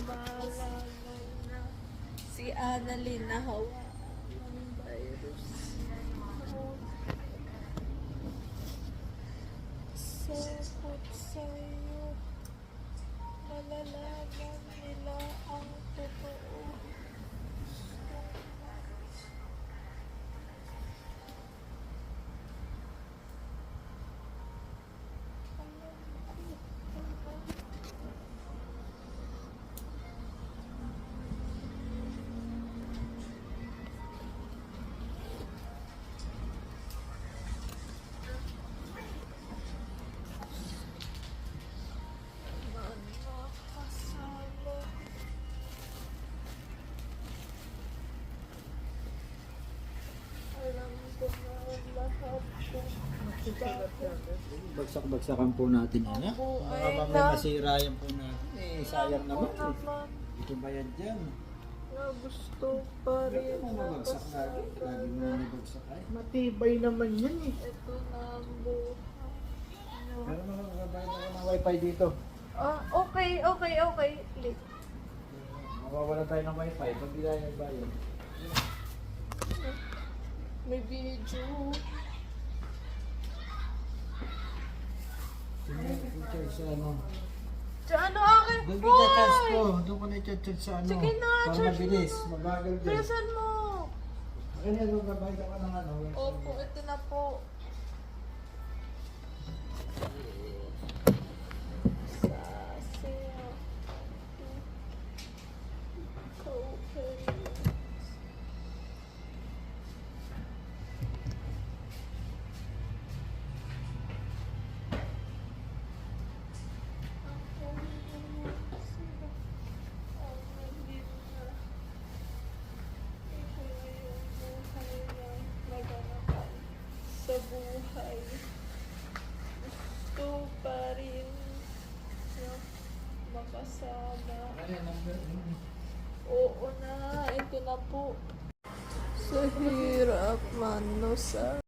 Malaman na si Annalyn na hawa ng virus. Sakot sa'yo, malalaman nila ang totoo. Alam ko na lahat kung Bagsak-bagsakan po natin yan, ha? Baka mamaya masira yan po natin. Eh, sayang naman. Ito bayad dyan. na gusto pa rin Kung mabagsak lagi, lagi mo na nabagsak ay. Matibay naman yan eh. ito na ang buhay. Pero makakabayad ako ng wifi dito. Okay. Late. Mawawala tayo ng wifi pag hindi tayo nagbayad. May video. Sige, sa ano. Ano akin? Doon kita charge ko. Doon ko na-charge sa ano. Sige na, para charge mabilis. Mabagal din. Bilisan mo. Kaya doon kabayad ako ng ano. Opo, ito na po. Sasaya. Okay. Sa buhay, gusto pa rin na makasama. Oo na, ito na po. Sa hirap man no sa